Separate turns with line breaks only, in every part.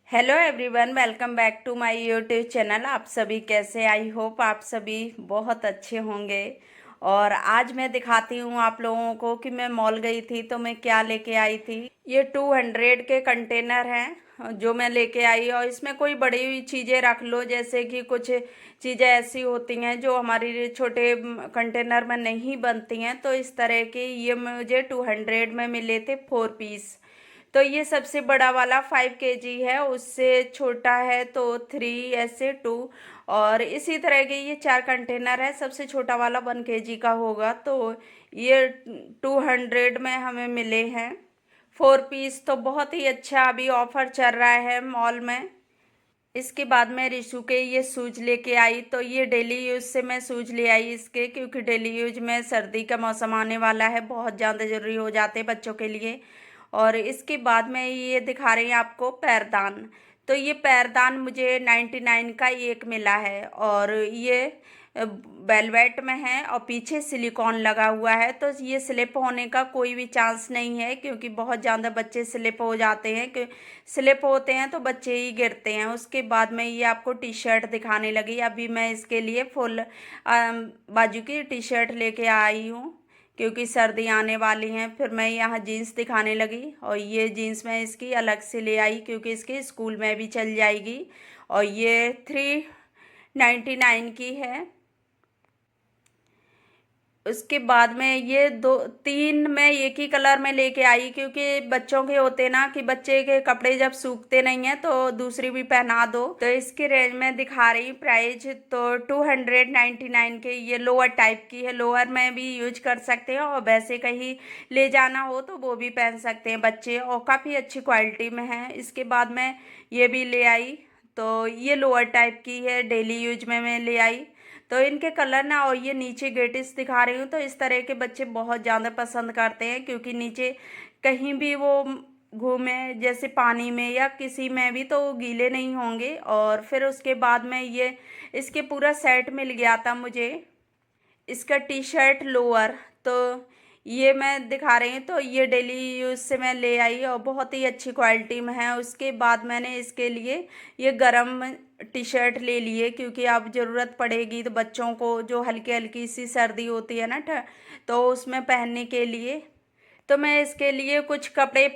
Hello everyone, welcome back to my YouTube channel. आप सभी कैसे? आई होप आप सभी बहुत अच्छे होंगे। और आज मैं दिखाती हूँ आप लोगों को कि मैं मॉल गई थी तो मैं क्या लेके आई थी। ये 200 के कंटेनर हैं जो मैं लेके आई, और इसमें कोई बड़ी हुई चीज़ें रख लो, जैसे कि कुछ चीज़ें ऐसी होती हैं जो हमारी छोटे कंटेनर में नहीं बनती हैं। तो इस तरह के ये मुझे 200 में मिले थे 4 पीस। तो ये सबसे बड़ा वाला 5 kg है, उससे छोटा है तो 3, ऐसे 2। और इसी तरह के ये 4 कंटेनर है, सबसे छोटा वाला 1 kg का होगा। तो ये 200 में हमें मिले हैं 4 पीस। तो बहुत ही अच्छा अभी ऑफर चल रहा है मॉल में। इसके बाद मैं रिशु के ये शूज लेके आई। तो ये डेली यूज से मैं शूज ले आई इसके, क्योंकि डेली यूज में सर्दी का मौसम आने वाला है, बहुत ज़्यादा ज़रूरी हो जाते हैं बच्चों के लिए। और इसके बाद में ये दिखा रही हैं आपको पैरदान। तो ये पैरदान मुझे 99 का एक मिला है, और ये वेलवेट में है और पीछे सिलिकॉन लगा हुआ है। तो ये स्लिप होने का कोई भी चांस नहीं है, क्योंकि बहुत ज़्यादा बच्चे स्लिप हो जाते हैं, कि स्लिप होते हैं तो बच्चे ही गिरते हैं। उसके बाद में ये आपको टी शर्ट दिखाने लगी। अभी मैं इसके लिए फुल बाजू की टी शर्ट लेके आई हूँ, क्योंकि सर्दी आने वाली हैं। फिर मैं यहाँ जीन्स दिखाने लगी, और ये जीन्स मैं इसकी अलग से ले आई, क्योंकि इसके स्कूल में भी चल जाएगी। और ये 399 की है। उसके बाद में ये दो तीन मैं एक ही कलर में लेके आई, क्योंकि बच्चों के होते ना कि बच्चे के कपड़े जब सूखते नहीं हैं तो दूसरी भी पहना दो। तो इसकी रेंज में दिखा रही प्राइस, तो 299 के। ये लोअर टाइप की है, लोअर में भी यूज कर सकते हैं, और वैसे कहीं ले जाना हो तो वो भी पहन सकते हैं बच्चे, और काफ़ी अच्छी क्वालिटी में है। इसके बाद में ये भी ले आई। तो ये लोअर टाइप की है, डेली यूज में मैं ले आई। तो इनके कलर ना, और ये नीचे गेटिस दिखा रही हूँ, तो इस तरह के बच्चे बहुत ज़्यादा पसंद करते हैं, क्योंकि नीचे कहीं भी वो घूमे, जैसे पानी में या किसी में भी, तो वो गीले नहीं होंगे। और फिर उसके बाद में ये इसके पूरा सेट मिल गया था मुझे, इसका टी शर्ट लोअर। तो ये मैं दिखा रही हूँ। तो ये डेली यूज से मैं ले आई, और बहुत ही अच्छी क्वालिटी में है। उसके बाद मैंने इसके लिए ये गरम टी शर्ट ले लिए, क्योंकि अब ज़रूरत पड़ेगी तो बच्चों को, जो हल्की हल्की सी सर्दी होती है ना, तो उसमें पहनने के लिए। तो मैं इसके लिए कुछ कपड़े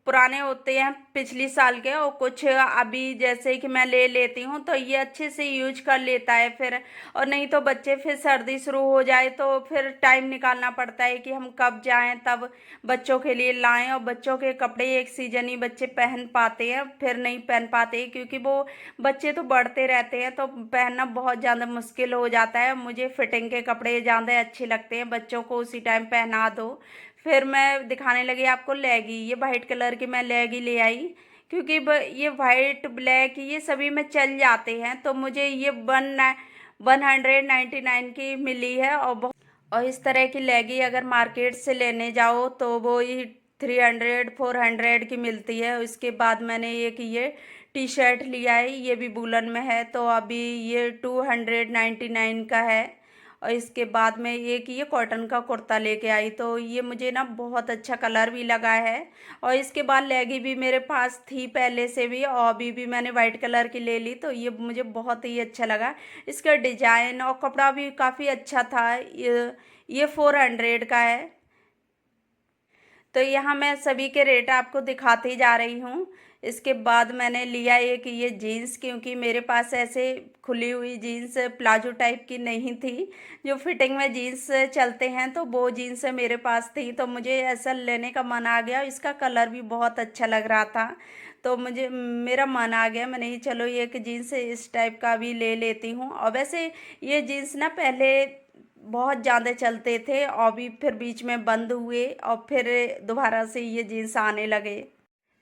पुराने होते हैं पिछली साल के, और कुछ अभी जैसे कि मैं ले लेती हूँ, तो ये अच्छे से यूज कर लेता है फिर। और नहीं तो बच्चे फिर सर्दी शुरू हो जाए तो फिर टाइम निकालना पड़ता है कि हम कब जाएं, तब बच्चों के लिए लाएं। और बच्चों के कपड़े एक सीजन ही बच्चे पहन पाते हैं, फिर नहीं पहन पाते, क्योंकि वो बच्चे तो बढ़ते रहते हैं, तो पहनना बहुत ज़्यादा मुश्किल हो जाता है। मुझे फिटिंग के कपड़े ज़्यादा अच्छे लगते हैं, बच्चों को उसी टाइम पहना दो। फिर मैं दिखाने लगी आपको लेगी। ये वाइट कलर की मैं लेगी ले आई, क्योंकि ये वाइट ब्लैक ये सभी में चल जाते हैं। तो मुझे ये 199 की मिली है। और इस तरह की लेगी अगर मार्केट से लेने जाओ तो वो ही 300 400 की मिलती है। उसके बाद मैंने एक ये टी शर्ट लिया है, ये भी वूलन में है, तो अभी ये 299 का है। और इसके बाद में एक ये कॉटन का कुर्ता लेके आई, तो ये मुझे ना बहुत अच्छा कलर भी लगा है। और इसके बाद लेगी भी मेरे पास थी पहले से भी, और अभी भी मैंने वाइट कलर की ले ली, तो ये मुझे बहुत ही अच्छा लगा। इसका डिजाइन और कपड़ा भी काफ़ी अच्छा था। ये 400 का है। तो यहाँ मैं सभी के रेट आपको दिखाती जा रही हूँ। इसके बाद मैंने लिया एक ये जीन्स, क्योंकि मेरे पास ऐसे खुली हुई जीन्स प्लाजो टाइप की नहीं थी, जो फिटिंग में जीन्स चलते हैं, तो वो जीन्स मेरे पास थी, तो मुझे ऐसा लेने का मन आ गया। इसका कलर भी बहुत अच्छा लग रहा था, तो मुझे मेरा मन आ गया, मैंने चलो ये एक जीन्स इस टाइप का भी ले लेती हूँ। और वैसे ये जीन्स ना पहले बहुत ज़्यादा चलते थे, और भी फिर बीच में बंद हुए, और फिर दोबारा से ये जीन्स आने लगे।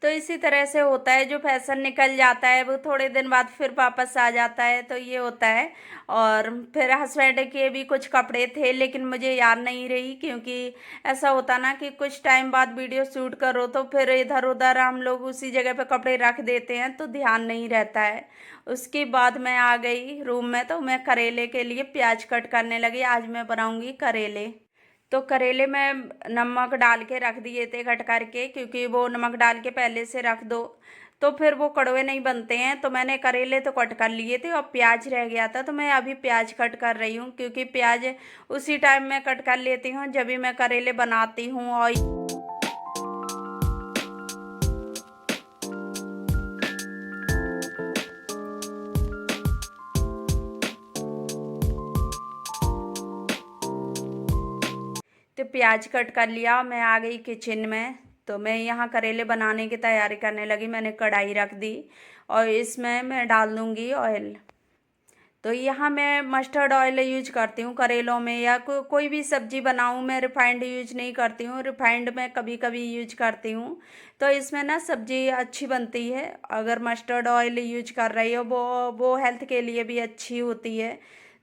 तो इसी तरह से होता है, जो फैशन निकल जाता है वो थोड़े दिन बाद फिर वापस आ जाता है, तो ये होता है। और फिर हस्बैंड के भी कुछ कपड़े थे, लेकिन मुझे याद नहीं रही, क्योंकि ऐसा होता ना कि कुछ टाइम बाद वीडियो शूट करो तो फिर इधर उधर हम लोग उसी जगह पे कपड़े रख देते हैं, तो ध्यान नहीं रहता है। उसके बाद मैं आ गई रूम में, तो मैं करेले के लिए प्याज कट करने लगी। आज मैं बनाऊंगी करेले। तो करेले में नमक डाल के रख दिए थे कट करके, क्योंकि वो नमक डाल के पहले से रख दो तो फिर वो कड़वे नहीं बनते हैं। तो मैंने करेले तो कट कर लिए थे और प्याज रह गया था, तो मैं अभी प्याज कट कर रही हूँ, क्योंकि प्याज उसी टाइम में कट कर लेती हूँ जब भी मैं करेले बनाती हूँ। और तो प्याज कट कर लिया, मैं आ गई किचन में। तो मैं यहाँ करेले बनाने की तैयारी करने लगी। मैंने कढ़ाई रख दी और इसमें मैं डाल दूँगी ऑयल। तो यहाँ मैं मस्टर्ड ऑयल यूज करती हूँ करेलों में, या कोई भी सब्जी बनाऊँ मैं रिफाइंड यूज नहीं करती हूँ। रिफाइंड मैं कभी कभी यूज करती हूँ, तो इसमें ना सब्जी अच्छी बनती है। अगर मस्टर्ड ऑयल यूज कर रही हो वो हेल्थ के लिए भी अच्छी होती है।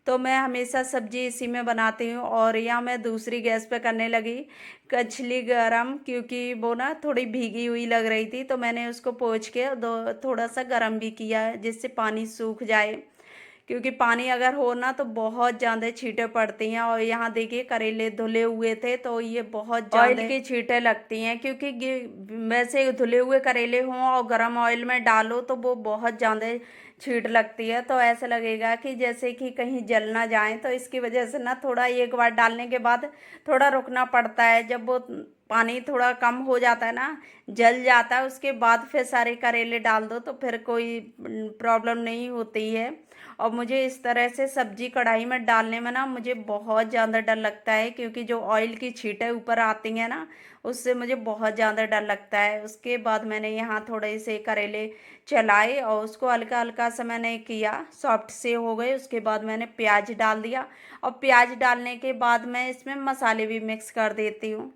तो मैं हमेशा सब्जी इसी में बनाती हूँ। और यहाँ मैं दूसरी गैस पे करने लगी कछली गरम, क्योंकि वो ना थोड़ी भीगी हुई लग रही थी, तो मैंने उसको पोंछ के थोड़ा सा गरम भी किया है, जिससे पानी सूख जाए। क्योंकि पानी अगर हो ना तो बहुत ज़्यादा छींटे पड़ती हैं। और यहाँ देखिए करेले धुले हुए थे, तो ये बहुत ज़्यादा ऑयल की छींटे लगती हैं, क्योंकि वैसे धुले हुए करेले हों और गर्म ऑयल में डालो तो वो बहुत ज़्यादा छींट लगती है। तो ऐसा लगेगा कि जैसे कि कहीं जल ना जाए। तो इसकी वजह से ना थोड़ा एक बार डालने के बाद थोड़ा रुकना पड़ता है। जब वो पानी थोड़ा कम हो जाता है ना, जल जाता है, उसके बाद फिर सारे करेले डाल दो तो फिर कोई प्रॉब्लम नहीं होती है। और मुझे इस तरह से सब्जी कढ़ाई में डालने में ना मुझे बहुत ज़्यादा डर लगता है, क्योंकि जो ऑयल की छींटें ऊपर आती हैं ना, उससे मुझे बहुत ज़्यादा डर लगता है। उसके बाद मैंने यहाँ थोड़े से करेले चलाए और उसको हल्का हल्का सा मैंने किया, सॉफ्ट से हो गए। उसके बाद मैंने प्याज डाल दिया और प्याज डालने के बाद मैं इसमें मसाले भी मिक्स कर देती हूँ।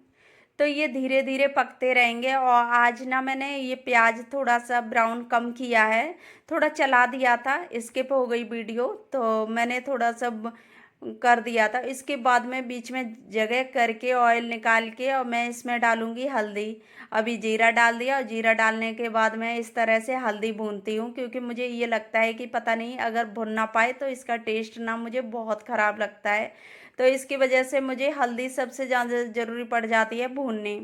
तो ये धीरे धीरे पकते रहेंगे। और आज ना मैंने ये प्याज थोड़ा सा ब्राउन कम किया है, थोड़ा चला दिया था, स्किप हो गई वीडियो, तो मैंने थोड़ा सा कर दिया था। इसके बाद में बीच में जगह करके ऑयल निकाल के और मैं इसमें डालूंगी हल्दी। अभी जीरा डाल दिया और जीरा डालने के बाद मैं इस तरह से हल्दी भूनती हूँ, क्योंकि मुझे ये लगता है कि पता नहीं अगर भुन ना पाए तो इसका टेस्ट ना मुझे बहुत ख़राब लगता है। तो इसकी वजह से मुझे हल्दी सबसे ज़्यादा ज़रूरी पड़ जाती है भूनने,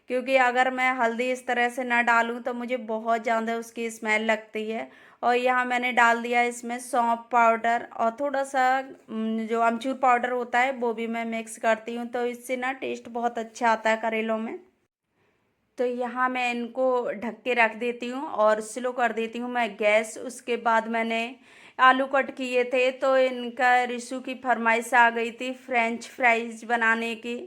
क्योंकि अगर मैं हल्दी इस तरह से ना डालूं तो मुझे बहुत ज़्यादा उसकी स्मेल लगती है। और यहाँ मैंने डाल दिया इसमें सौंफ पाउडर और थोड़ा सा जो अमचूर पाउडर होता है वो भी मैं मिक्स करती हूँ, तो इससे ना टेस्ट बहुत अच्छा आता है करेलों में। तो यहाँ मैं इनको ढक के रख देती हूँ और स्लो कर देती हूँ मैं गैस। उसके बाद मैंने आलू कट किए थे, तो इनका रिशु की फरमाइश आ गई थी फ्रेंच फ्राइज बनाने की।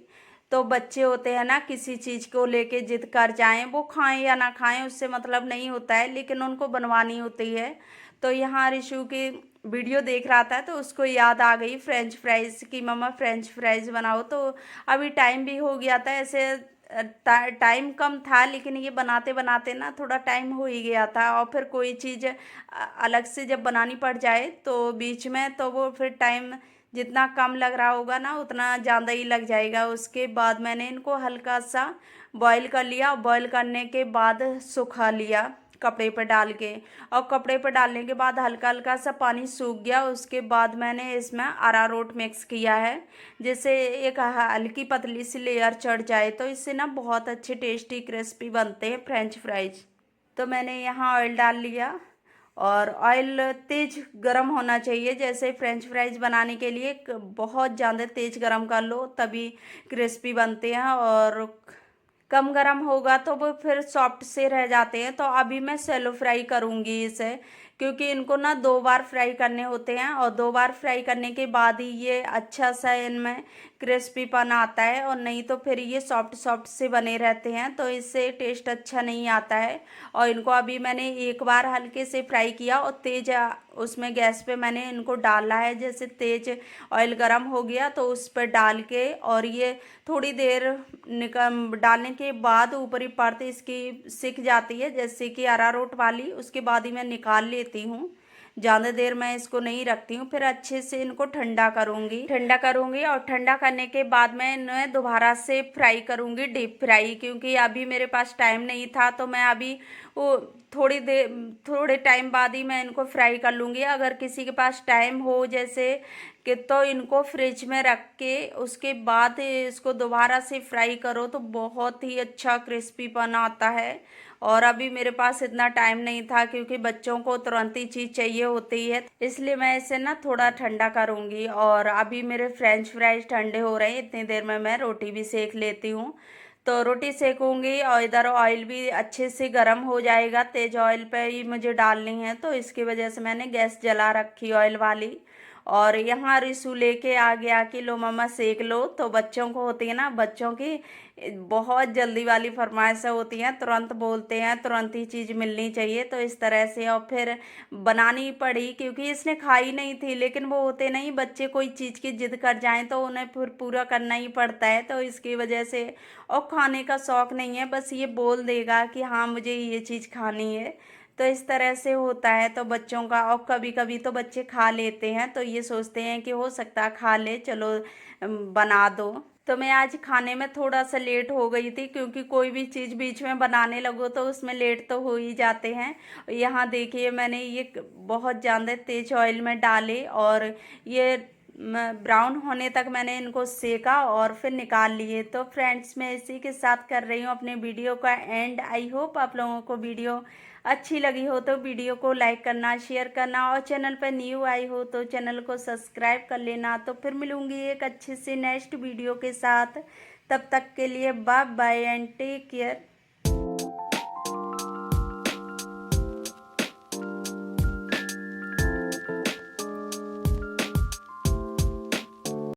तो बच्चे होते हैं ना, किसी चीज़ को लेके जिद कर जाएं, वो खाएं या ना खाएं उससे मतलब नहीं होता है, लेकिन उनको बनवानी होती है। तो यहाँ रिशु की वीडियो देख रहा था, तो उसको याद आ गई फ्रेंच फ्राइज की, मम्मा फ्रेंच फ्राइज बनाओ। तो अभी टाइम भी हो गया था, ऐसे टाइम कम था, लेकिन ये बनाते बनाते ना थोड़ा टाइम हो ही गया था। और फिर कोई चीज़ अलग से जब बनानी पड़ जाए तो बीच में, तो वो फिर टाइम जितना कम लग रहा होगा ना उतना ज़्यादा ही लग जाएगा। उसके बाद मैंने इनको हल्का सा बॉईल कर लिया। बॉईल करने के बाद सुखा लिया कपड़े पर डाल के। और कपड़े पर डालने के बाद हल्का हल्का सा पानी सूख गया। उसके बाद मैंने इसमें अरारोट मिक्स किया है, जिससे एक हल्की पतली सी लेयर चढ़ जाए। तो इससे ना बहुत अच्छे टेस्टी क्रिस्पी बनते हैं फ्रेंच फ्राइज। तो मैंने यहाँ ऑयल डाल लिया और ऑयल तेज़ गरम होना चाहिए। जैसे फ्रेंच फ्राइज बनाने के लिए बहुत ज़्यादा तेज़ गरम कर लो तभी क्रिस्पी बनते हैं, और कम गरम होगा तो वो फिर सॉफ्ट से रह जाते हैं। तो अभी मैं सेलो फ्राई करूँगी इसे, क्योंकि इनको ना 2 बार फ्राई करने होते हैं और 2 बार फ्राई करने के बाद ही ये अच्छा सा इनमें क्रिस्पीपन आता है, और नहीं तो फिर ये सॉफ्ट सॉफ्ट से बने रहते हैं, तो इससे टेस्ट अच्छा नहीं आता है। और इनको अभी मैंने 1 बार हल्के से फ्राई किया और तेज़ उसमें गैस पे मैंने इनको डाला है। जैसे तेज़ ऑयल गरम हो गया तो उस पर डाल के, और ये थोड़ी देर निकल डालने के बाद ऊपरी परत इसकी सिक जाती है, जैसे कि अरारोट वाली। उसके बाद ही मैं निकाल लेती हूँ, ज़्यादा देर मैं इसको नहीं रखती हूँ। फिर अच्छे से इनको ठंडा करूँगी और ठंडा करने के बाद मैं इन्हें दोबारा से फ्राई करूँगी, डीप फ्राई। क्योंकि अभी मेरे पास टाइम नहीं था, तो मैं अभी वो थोड़े टाइम बाद ही मैं इनको फ्राई कर लूँगी। अगर किसी के पास टाइम हो जैसे कि, तो इनको फ्रिज में रख के उसके बाद इसको दोबारा से फ्राई करो तो बहुत ही अच्छा क्रिस्पीपन आता है। और अभी मेरे पास इतना टाइम नहीं था क्योंकि बच्चों को तुरंत ही चीज़ चाहिए होती है, इसलिए मैं इसे ना थोड़ा ठंडा करूँगी। और अभी मेरे फ्रेंच फ्राइज ठंडे हो रहे हैं, इतनी देर में मैं रोटी भी सेक लेती हूँ। तो रोटी सेकूंगी और इधर ऑयल भी अच्छे से गर्म हो जाएगा, तेज ऑयल पे ही मुझे डालनी है, तो इसकी वजह से मैंने गैस जला रखी ऑयल वाली। और यहाँ रिसू लेके आ गया कि लो मम्मा सेक लो। तो बच्चों को होती है ना, बच्चों की बहुत जल्दी वाली फरमाइशें होती हैं, तुरंत बोलते हैं, तुरंत ही चीज़ मिलनी चाहिए। तो इस तरह से और फिर बनानी पड़ी क्योंकि इसने खाई नहीं थी, लेकिन वो होते नहीं बच्चे, कोई चीज़ की जिद कर जाएं तो उन्हें फिर पूरा करना ही पड़ता है, तो इसकी वजह से। और खाने का शौक नहीं है, बस ये बोल देगा कि हाँ मुझे ये चीज़ खानी है। तो इस तरह से होता है तो बच्चों का। और कभी कभी तो बच्चे खा लेते हैं, तो ये सोचते हैं कि हो सकता है खा ले, चलो बना दो। तो मैं आज खाने में थोड़ा सा लेट हो गई थी क्योंकि कोई भी चीज़ बीच में बनाने लगो तो उसमें लेट तो हो ही जाते हैं। यहाँ देखिए मैंने ये बहुत ज़्यादा तेज ऑयल में डाले और ये ब्राउन होने तक मैंने इनको सेका और फिर निकाल लिए। तो फ्रेंड्स मैं इसी के साथ कर रही हूँ अपने वीडियो का एंड। आई होप आप लोगों को वीडियो अच्छी लगी हो तो वीडियो को लाइक करना, शेयर करना, और चैनल पर न्यू आई हो तो चैनल को सब्सक्राइब कर लेना। तो फिर मिलूंगी एक अच्छी सी नेक्स्ट वीडियो के साथ, तब तक के लिए bye bye and take care.